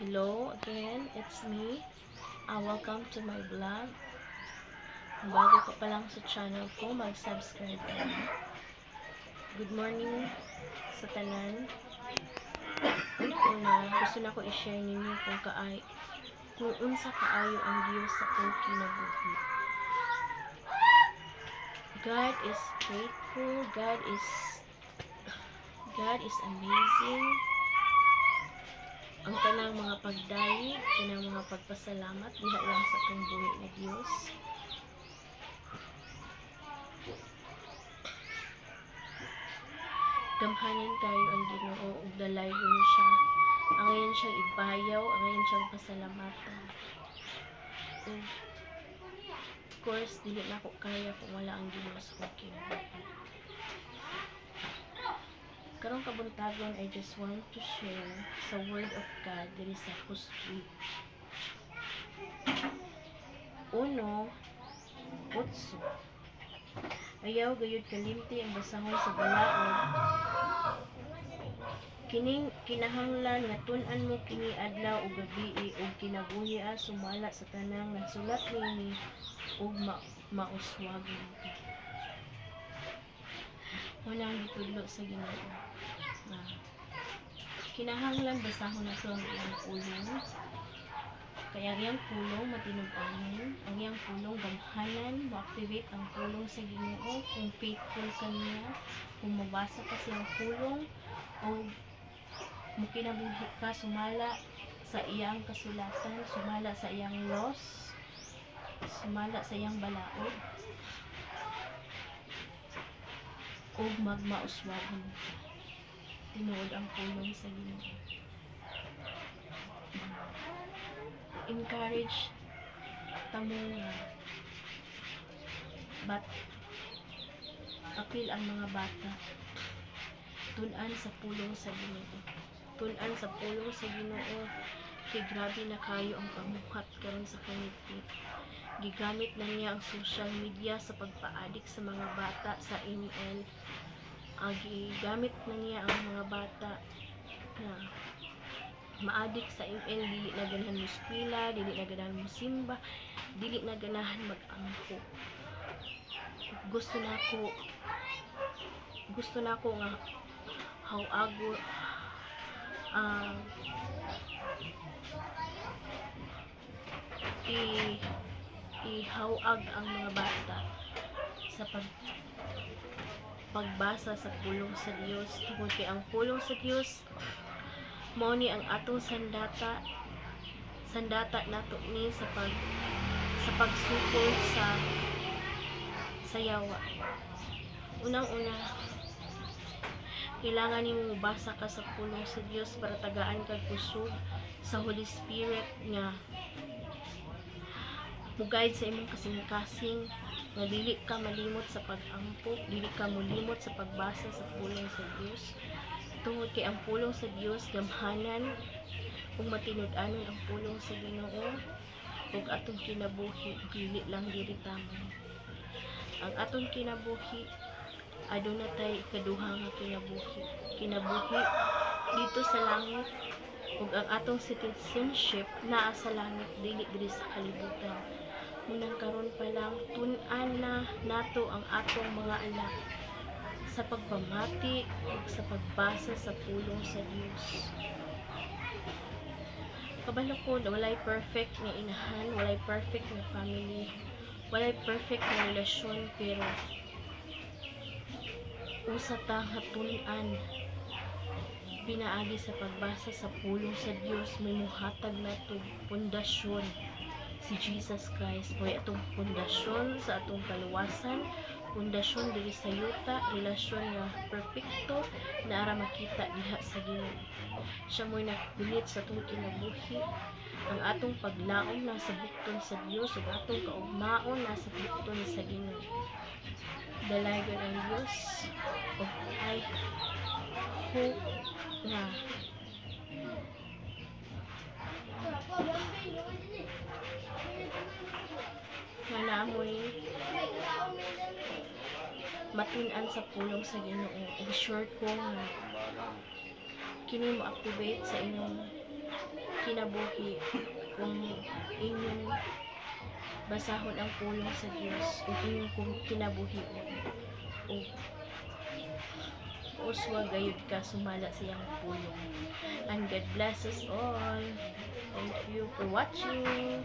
Hello again, it's me. Welcome to my vlog. Kung bago ka pa lang sa channel ko, mag-subscribe ka na. Good morning sa tanan. Una, gusto na ko i-share ninyo kung unsa kaayo ang Dios sa akong kinabuhi. God is faithful, God is amazing. Ang tanang mga pagdayeg, tanang mga pagpasalamat diha lang sa akong buhi nga Dios. Gamhanan kayo ang Ginoo ug dalaygon siya. Angayon siyang ibayaw, angayon siyang pasalamatan. And of course, dili na ako kaya kung wala ang Ginoo sa akong kinabuhi. Karong kabuntagon, I just want to share sa Word of God diri sa Hosea 1:8. Ayaw gayud kalimti ang basahon sa balaod. Kining kinahanglan nga tun-an mo kini adlaw ug gabii ug kinabuhi sumala sa tanang nagsulat nini ug mauswagon ka. Walang gitudlo sa Ginoo. Kinahanglan basahon nato ang iyang pulong. Kaya ang iyang pulong matinud-anon, ang iyang pulong gamhanan, mo-activate ang pulong sa Ginoo kung faithful ka niya, kung mabasa ka sa iyang pulong o mukinabuhi ka sumala sa iyang kasulatan, sumala sa iyang laws, sumala sa iyang balaod o magmauswagon ka tinuod ang pulong sa Ginoo. Encourage tamo nga apil ang mga bata tun-an sa pulong sa Ginoo, tun-an sa pulong sa Ginoo. Kay grabe na kayo ang pamuhat karon sa kanitip. Gigamit na niya ang social media sa pagpaadik sa mga bata sa ML. Gigamit na niya ang mga bata na maadik sa ML, dili na ganahan mo eskwela, dili na ganahan mo simba, dili na ganahan mag-angko. Gusto na ko nga hawago ihawag ang mga bata sa pagbasa sa pulong sa Dios. Tungod kay ang pulong sa Dios mao ni ang atong sandata nato ni sa pagsukol sa yawa. Unang-una, kailangan nimo mobasa ka sa pulong sa Dios para tagaan kag kusog sa Holy Spirit nga mo-guide sa imong kasing-kasing nga dili ka malimot sa pag-ampok, dili ka molimot sa pagbasa sa pulong sa Dios. Tungod kay ang pulong sa Dios gamhanan ug matinud-anon ang pulong sa Ginoo ug atong kinabuhi dili lang diri tamon. Ang atong kinabuhi aduna tay ikaduha nga kinabuhi dito sa langit ug ang atong citizenship naa sa langit dili diri sa kalibutan. Munang karon pa lang tun-an na nato ang atong mga anak sa pagpamati ug sa pagbasa sa pulong sa Dios. Kabalo ko na walay perfect nga inahan, walay perfect nga family, walay perfect nga relasyon, pero usa ta nga tun-an pinaagi sa pagbasa sa pulong sa Dios, may muhatag nato pundasyon. Si Jesus Christ mo'y atong pundasyon sa atong kaluwasan, pundasyon diri sa yuta, relasyon nga perpekto na ara makita diha sa Ginoo. Siya mo'y nagpilit sa atong kinabuhi. Ang atong paglaom nasa bukton sa Dios ug atong kaugmaon nasa bukton sa Ginoo. Dalaygon ang Dios ug I hope nga naamoy matun-an sa pulong sa Ginoo ug sure ko nga kini mo activate sa inyong kinabuhi kung inyong basahon ang pulong sa Dios ug inyong kung kinabuhion ug uswa gayud ka sumala sa iyang pulong. And God bless us all. Thank you for watching.